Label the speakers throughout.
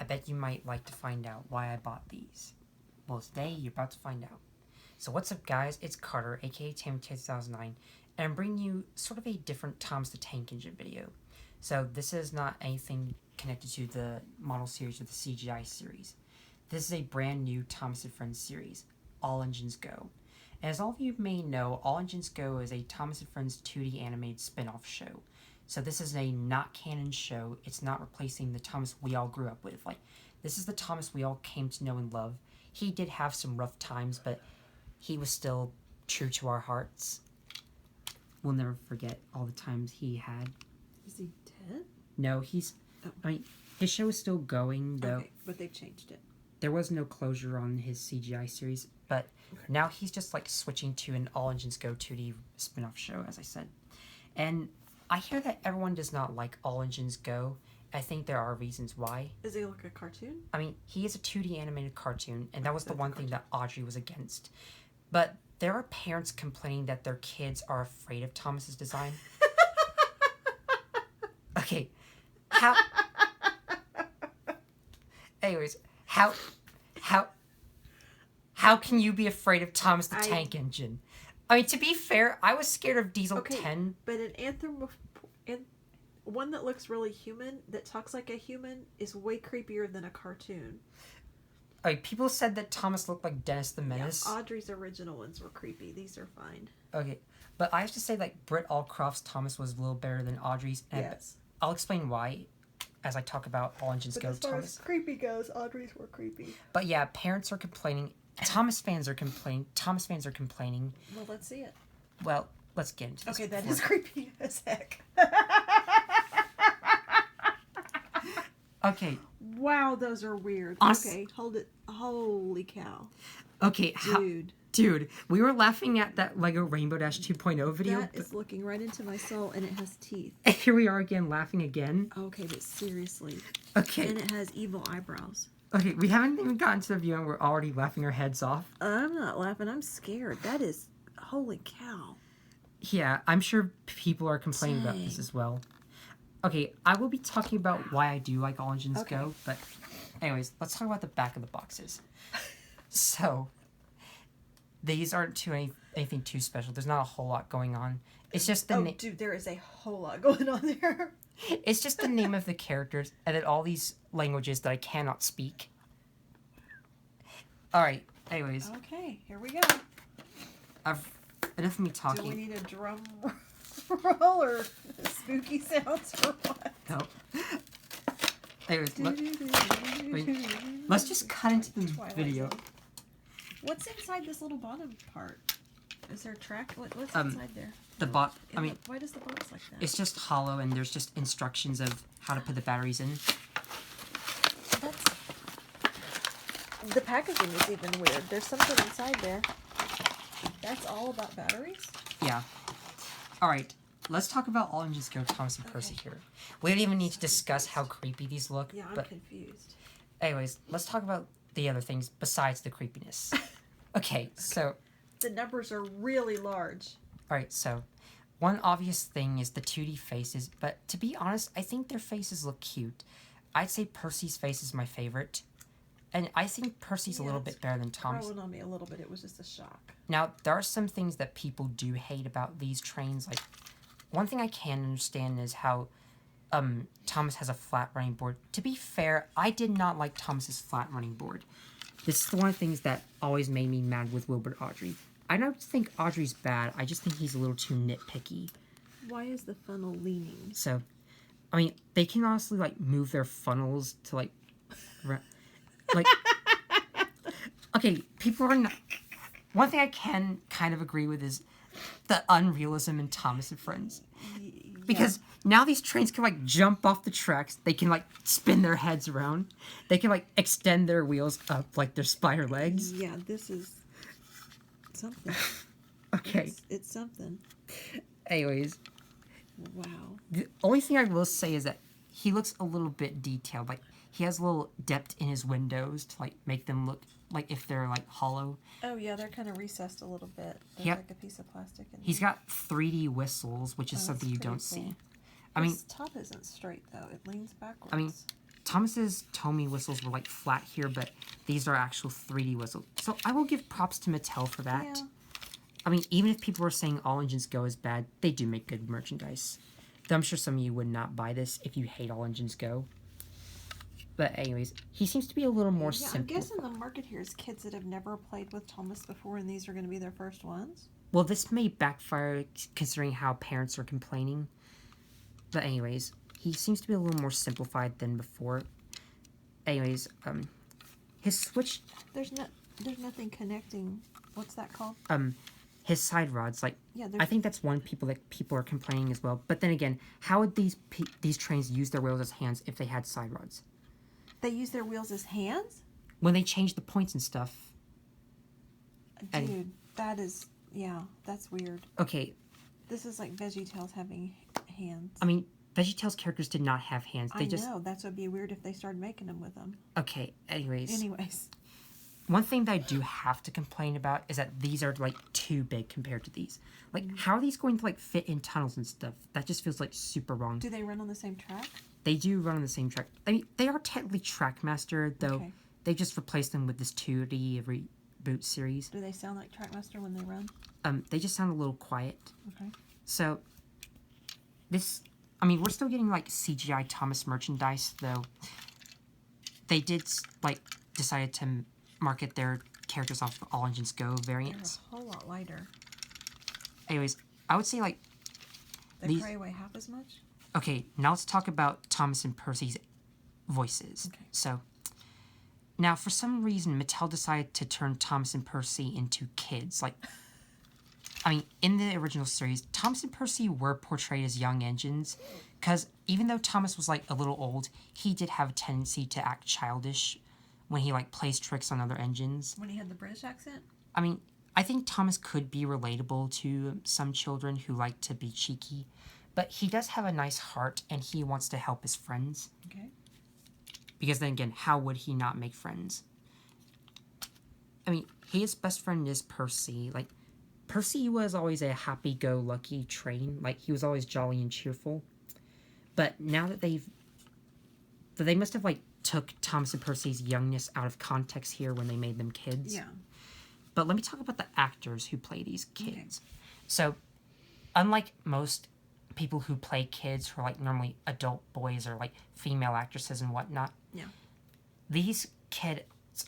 Speaker 1: I bet you might like to find out why I bought these. Well, today you're about to find out. So what's up, guys? It's Carter, aka Tam2009, and I'm bringing you sort of a different Thomas the Tank Engine video. So this is not anything connected to the model series or the CGI series. This is a brand new Thomas and Friends series, All Engines Go. And as all of you may know, All Engines Go is a Thomas and Friends 2D animated spin-off show. So this is a not canon show. It's not replacing the Thomas we all grew up with. Like, this is the Thomas we all came to know and love. He did have some rough times, but he was still true to our hearts. We'll never forget all the times he had.
Speaker 2: Is he dead?
Speaker 1: No, he's...
Speaker 2: Oh.
Speaker 1: I mean, his show is still going, though.
Speaker 2: Okay, but they've changed it.
Speaker 1: There was no closure on his CGI series, but now he's just, like, switching to an All Engines Go 2D spin-off show, as I said. And I hear that everyone does not like All Engines Go. I think there are reasons why.
Speaker 2: Is he like a cartoon?
Speaker 1: I mean, he is a 2D animated cartoon, and that was the one thing that Audrey was against. But there are parents complaining that their kids are afraid of Thomas's design. Okay, how... Anyways, how can you be afraid of Thomas the Tank Engine? I mean, to be fair, I was scared of Diesel 10.
Speaker 2: But one that looks really human, that talks like a human, is way creepier than a cartoon.
Speaker 1: People said that Thomas looked like Dennis the Menace.
Speaker 2: Yeah, Audrey's original ones were creepy. These are fine.
Speaker 1: Okay, but I have to say, like, Britt Allcroft's Thomas was a little better than Audrey's. And
Speaker 2: yes.
Speaker 1: I'll explain why as I talk about All Engines Go.
Speaker 2: As far as creepy goes, Audrey's were creepy.
Speaker 1: But yeah, parents are complaining. Thomas fans are complaining. Thomas fans are complaining.
Speaker 2: Well, let's see it.
Speaker 1: Well, let's get into this.
Speaker 2: Okay, that is creepy as heck.
Speaker 1: Okay.
Speaker 2: Wow, those are weird. Okay, hold it. Holy cow.
Speaker 1: Okay, dude, we were laughing at that Lego Rainbow Dash 2.0 video.
Speaker 2: That is looking right into my soul, and it has teeth.
Speaker 1: And here we are again, laughing again.
Speaker 2: Okay, but seriously.
Speaker 1: Okay.
Speaker 2: And it has evil eyebrows.
Speaker 1: Okay, we haven't even gotten to the view, and we're already laughing our heads off.
Speaker 2: I'm not laughing. I'm scared. That is... Holy cow.
Speaker 1: Yeah, I'm sure people are complaining about this as well. Okay, I will be talking about why I do like All Engines Go, but anyways, let's talk about the back of the boxes. So, these aren't anything too special. There's not a whole lot going on. It's just the name.
Speaker 2: Dude, there is a whole lot going on there.
Speaker 1: It's just the name of the characters, and then all these languages that I cannot speak. Alright, anyways.
Speaker 2: Okay, here we go.
Speaker 1: Enough of me talking.
Speaker 2: Do we need a drum roll or spooky sounds or what?
Speaker 1: No. Anyways, let's just cut into the video.
Speaker 2: What's inside this little bottom part? Is there a track? What's inside there?
Speaker 1: Why
Speaker 2: does the box like that?
Speaker 1: It's just hollow, and there's just instructions of how to put the batteries in.
Speaker 2: The packaging is even weird. There's something inside there. That's all about batteries?
Speaker 1: Yeah. Alright, let's talk about All Engines Go, Thomas and Percy here. We don't even need to discuss how creepy these look.
Speaker 2: Yeah, I'm confused.
Speaker 1: Anyways, let's talk about the other things besides the creepiness. Okay, so...
Speaker 2: The numbers are really large.
Speaker 1: Alright, so... One obvious thing is the 2D faces, but to be honest, I think their faces look cute. I'd say Percy's face is my favorite. And I think Percy's a little bit better than Thomas.
Speaker 2: Growing on me a little bit. It was just a shock.
Speaker 1: Now, there are some things that people do hate about these trains. Like, one thing I can understand is how Thomas has a flat running board. To be fair, I did not like Thomas's flat running board. This is one of the things that always made me mad with Wilbur Audrey. I don't think Audrey's bad. I just think he's a little too nitpicky.
Speaker 2: Why is the funnel leaning?
Speaker 1: So, I mean, they can honestly, like, move their funnels to, like... Like, okay, people are not... One thing I can kind of agree with is the unrealism in Thomas and Friends. Because now these trains can, like, jump off the tracks. They can, like, spin their heads around. They can, like, extend their wheels up like their spider legs.
Speaker 2: Yeah, this is something.
Speaker 1: Okay.
Speaker 2: It's something.
Speaker 1: Anyways.
Speaker 2: Wow.
Speaker 1: The only thing I will say is that he looks a little bit detailed. Like, he has a little depth in his windows to, like, make them look like if they're, like, hollow.
Speaker 2: Oh, yeah, they're kind of recessed a little bit. There's like a piece of plastic in
Speaker 1: He's got 3D whistles, which is something you don't see. I mean...
Speaker 2: This top isn't straight, though. It leans backwards.
Speaker 1: I mean, Thomas's Tomy whistles were like flat here, but these are actual 3D whistles. So I will give props to Mattel for that.
Speaker 2: Yeah.
Speaker 1: I mean, even if people were saying All Engines Go is bad, they do make good merchandise. Though I'm sure some of you would not buy this if you hate All Engines Go. But anyways, he seems to be a little more simple.
Speaker 2: I'm guessing the market here is kids that have never played with Thomas before, and these are going to be their first ones.
Speaker 1: Well, this may backfire considering how parents are complaining. But anyways, he seems to be a little more simplified than before. Anyways, his switch...
Speaker 2: There's nothing connecting... What's that called?
Speaker 1: His side rods, like...
Speaker 2: Yeah,
Speaker 1: I think that's one people are complaining as well. But then again, how would these trains use their wheels as hands if they had side rods?
Speaker 2: They use their wheels as hands?
Speaker 1: When they change the points and stuff.
Speaker 2: Dude, that is... Yeah, that's weird.
Speaker 1: Okay.
Speaker 2: This is like VeggieTales having hands.
Speaker 1: I mean, VeggieTales characters did not have hands.
Speaker 2: I know. That's what would be weird if they started making them with them.
Speaker 1: Okay, anyways.
Speaker 2: One
Speaker 1: thing that I do have to complain about is that these are, like, too big compared to these. Like, how are these going to, like, fit in tunnels and stuff? That just feels, like, super wrong.
Speaker 2: Do they run on the same track?
Speaker 1: They do run on the same track. I mean, they are technically Trackmaster, though they just replaced them with this 2D reboot series.
Speaker 2: Do they sound like Trackmaster when they run?
Speaker 1: They just sound a little quiet.
Speaker 2: Okay.
Speaker 1: So, this... I mean, we're still getting, like, CGI Thomas merchandise, though. They did, like, decide to market their characters off of All Engines Go variants.
Speaker 2: They're a whole lot lighter.
Speaker 1: Anyways, I would say, like...
Speaker 2: They probably weigh half as much?
Speaker 1: Okay, now let's talk about Thomas and Percy's voices.
Speaker 2: Okay.
Speaker 1: So, now, for some reason, Mattel decided to turn Thomas and Percy into kids. Like, I mean, in the original series, Thomas and Percy were portrayed as young engines, because even though Thomas was, like, a little old, he did have a tendency to act childish when he, like, plays tricks on other engines.
Speaker 2: When he had the British accent?
Speaker 1: I mean, I think Thomas could be relatable to some children who like to be cheeky, but he does have a nice heart, and he wants to help his friends.
Speaker 2: Okay.
Speaker 1: Because then again, how would he not make friends? I mean, his best friend is Percy. Like, Percy was always a happy-go-lucky train. Like, he was always jolly and cheerful. But now that they must have, like, took Thomas and Percy's youngness out of context here when they made them kids.
Speaker 2: Yeah.
Speaker 1: But let me talk about the actors who play these kids.
Speaker 2: Okay.
Speaker 1: So, unlike most people who play kids who are, like, normally adult boys or, like, female actresses and whatnot,
Speaker 2: yeah,
Speaker 1: these kids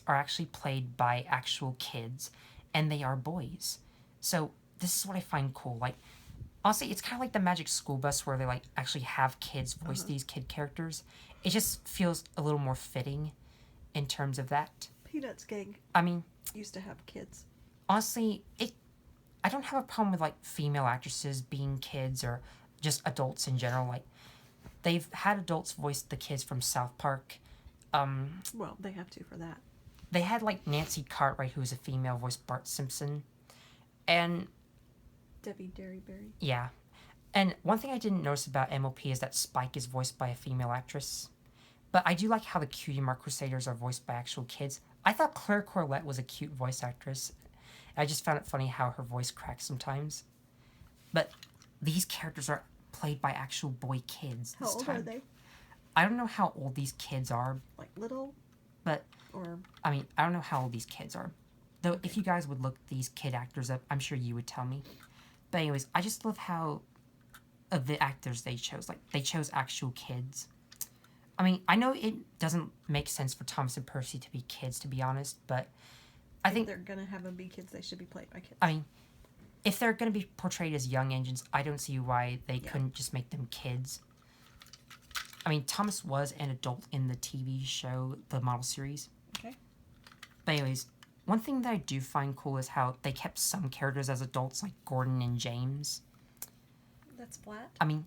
Speaker 1: are actually played by actual kids, and they are boys. So, this is what I find cool. Like, honestly, it's kind of like the Magic School Bus where they, like, actually have kids voice these kid characters. It just feels a little more fitting in terms of that.
Speaker 2: Peanuts gang.
Speaker 1: I mean...
Speaker 2: used to have kids.
Speaker 1: Honestly, I don't have a problem with, like, female actresses being kids or just adults in general. Like, they've had adults voice the kids from South Park.
Speaker 2: Well, they have to for that.
Speaker 1: They had, like, Nancy Cartwright, who was a female, voiced Bart Simpson. And...
Speaker 2: Debbie Derryberry.
Speaker 1: Yeah. And one thing I didn't notice about MOP is that Spike is voiced by a female actress. But I do like how the Cutie Mark Crusaders are voiced by actual kids. I thought Claire Corlett was a cute voice actress. I just found it funny how her voice cracks sometimes. But these characters are played by actual boy kids this time.
Speaker 2: How old are they?
Speaker 1: I don't know how old these kids are.
Speaker 2: Like little?
Speaker 1: But,
Speaker 2: or...
Speaker 1: I mean, I don't know how old these kids are. Though, if you guys would look these kid actors up, I'm sure you would tell me. But anyways, I just love how... of the actors they chose. Like, they chose actual kids. I mean, I know it doesn't make sense for Thomas and Percy to be kids, to be honest, but I think...
Speaker 2: if they're gonna have them be kids, they should be played by kids.
Speaker 1: I mean, if they're gonna be portrayed as young engines, I don't see why they couldn't just make them kids. I mean, Thomas was an adult in the TV show, the model series.
Speaker 2: Okay.
Speaker 1: But anyways, one thing that I do find cool is how they kept some characters as adults, like Gordon and James.
Speaker 2: That's flat?
Speaker 1: I mean,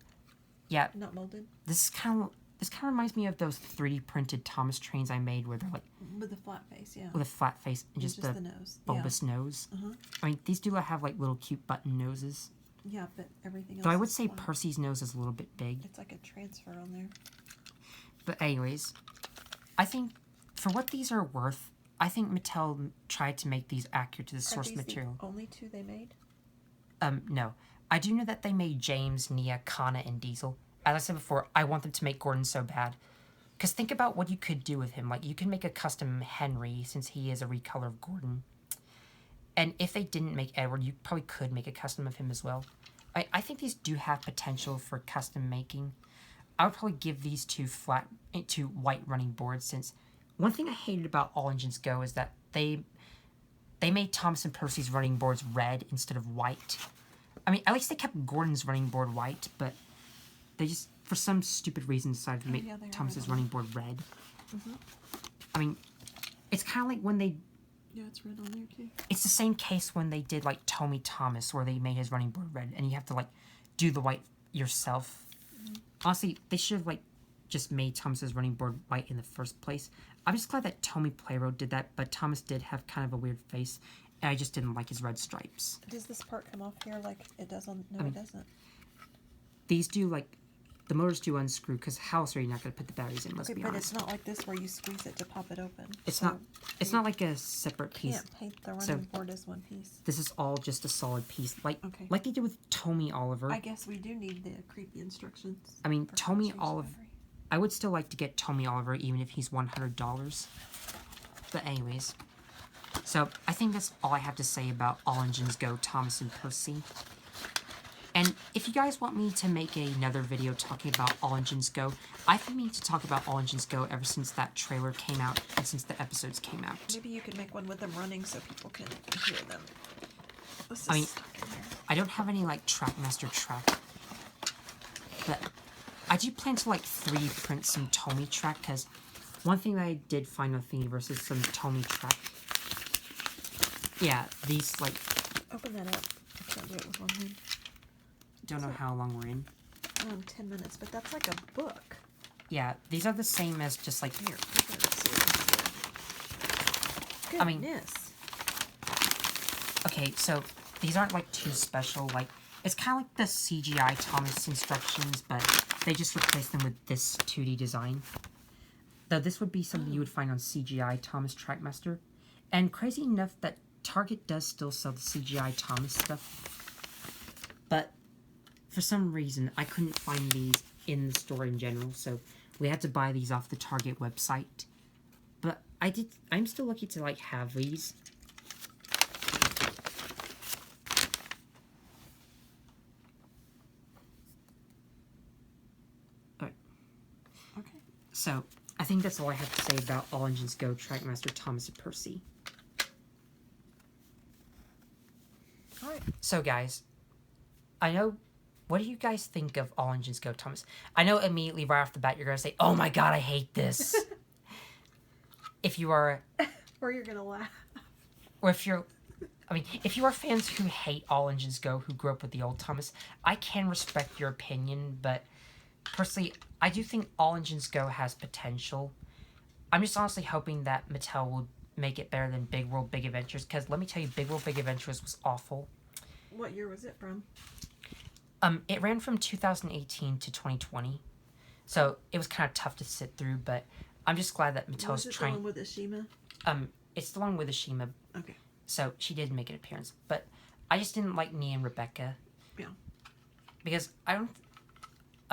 Speaker 1: yeah.
Speaker 2: Not molded?
Speaker 1: This kind of reminds me of those 3D printed Thomas trains I made where they're like...
Speaker 2: with a flat face, yeah.
Speaker 1: With a flat face and just
Speaker 2: the nose.
Speaker 1: bulbous nose.
Speaker 2: Uh-huh.
Speaker 1: I mean, these do have, like, little cute button noses.
Speaker 2: Yeah, but everything else
Speaker 1: Though I would
Speaker 2: is
Speaker 1: say
Speaker 2: flat.
Speaker 1: Percy's nose is a little bit big.
Speaker 2: It's like a transfer on there.
Speaker 1: But anyways, I think for what these are worth, I think Mattel tried to make these accurate to the source material.
Speaker 2: The only two they made?
Speaker 1: No. I do know that they made James, Nia, Kana, and Diesel. As I said before, I want them to make Gordon so bad. Because think about what you could do with him. Like, you can make a custom Henry, since he is a recolor of Gordon. And if they didn't make Edward, you probably could make a custom of him as well. I think these do have potential for custom making. I would probably give these two white running boards, since one thing I hated about All Engines Go is that they made Thomas and Percy's running boards red instead of white. I mean, at least they kept Gordon's running board white, but they just, for some stupid reason, decided to make Thomas's running board red. I mean, it's kind of like when they...
Speaker 2: Yeah, it's red on there, too.
Speaker 1: It's the same case when they did, like, Tommy Thomas, where they made his running board red, and you have to, like, do the white yourself. Honestly, they should have, like, just made Thomas's running board white in the first place. I'm just glad that Tommy Playroad did that, but Thomas did have kind of a weird face, and I just didn't like his red stripes.
Speaker 2: Does this part come off here like it does on... No, it doesn't.
Speaker 1: These do, like... The motors do unscrew, because how else are you not going to put the batteries in, let's be honest.
Speaker 2: But it's not like this where you squeeze it to pop it open.
Speaker 1: It's not like a separate piece.
Speaker 2: You can't paint the running board as one piece.
Speaker 1: This is all just a solid piece. Like they did with Tommy Oliver.
Speaker 2: I guess we do need the creepy instructions.
Speaker 1: I mean, Tommy Oliver... I would still like to get Tommy Oliver, even if he's $100. But anyways. So, I think that's all I have to say about All Engines Go, Thomas and Percy. And if you guys want me to make another video talking about All Engines Go, I've been meaning to talk about All Engines Go ever since that trailer came out and since the episodes came out.
Speaker 2: Maybe you could make one with them running so people can hear them.
Speaker 1: I mean, I don't have any, like, Trackmaster track. But I do plan to, like, 3D print some Tommy track, because one thing that I did find on Thingiverse is some Tommy track. Yeah, these, like...
Speaker 2: Open that up. I can't do it with one hand.
Speaker 1: Don't know how long we're in.
Speaker 2: 10 minutes, but that's like a book.
Speaker 1: Yeah, these are the same as just like...
Speaker 2: Here, goodness.
Speaker 1: I mean... Okay, so these aren't like too special. Like, it's kind of like the CGI Thomas instructions, but they just replaced them with this 2D design. Though this would be something you would find on CGI Thomas Trackmaster. And crazy enough that Target does still sell the CGI Thomas stuff. But... for some reason, I couldn't find these in the store in general, so we had to buy these off the Target website. But I'm still lucky to, like, have these. Alright.
Speaker 2: Okay.
Speaker 1: So, I think that's all I have to say about All Engines Go, Trackmaster, Thomas and Percy.
Speaker 2: Alright.
Speaker 1: So, guys, I know... What do you guys think of All Engines Go, Thomas? I know immediately right off the bat you're going to say, oh my god, I hate this. If you are...
Speaker 2: Or you're going to laugh.
Speaker 1: Or if you're... I mean, if you are fans who hate All Engines Go, who grew up with the old Thomas, I can respect your opinion, but personally, I do think All Engines Go has potential. I'm just honestly hoping that Mattel will make it better than Big World Big Adventures, because let me tell you, Big World Big Adventures was awful.
Speaker 2: What year was it from?
Speaker 1: It ran from 2018 to 2020, so it was kind of tough to sit through, but I'm just glad that Mattel's trying...
Speaker 2: Was it the one with Ashima?
Speaker 1: It's the one with Ashima.
Speaker 2: Okay.
Speaker 1: So, she did make an appearance, but I just didn't like Nia and Rebecca.
Speaker 2: Yeah.
Speaker 1: Because I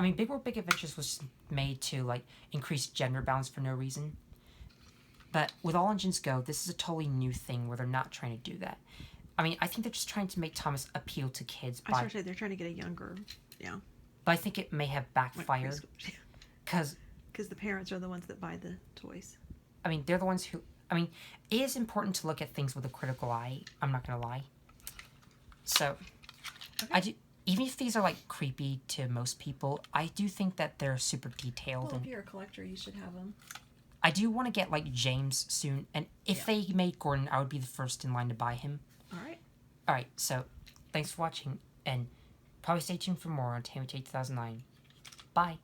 Speaker 1: mean, Big World Big Adventures was made to, like, increase gender balance for no reason. But with All Engines Go, this is a totally new thing where they're not trying to do that. I mean, I think they're just trying to make Thomas appeal to kids.
Speaker 2: I was going to say, they're trying to get a younger, yeah.
Speaker 1: But I think it may have backfired. Because
Speaker 2: the parents are the ones that buy the toys.
Speaker 1: I mean, they're the ones who... I mean, it is important to look at things with a critical eye. I'm not going to lie. So, okay. Even if these are, like, creepy to most people, I do think that they're super detailed.
Speaker 2: Well, if you're a collector, you should have them.
Speaker 1: I do want to get, like, James soon. And if they made Gordon, I would be the first in line to buy him.
Speaker 2: Alright.
Speaker 1: Alright, so, thanks for watching. And probably stay tuned for more on Tammy 2009. Bye.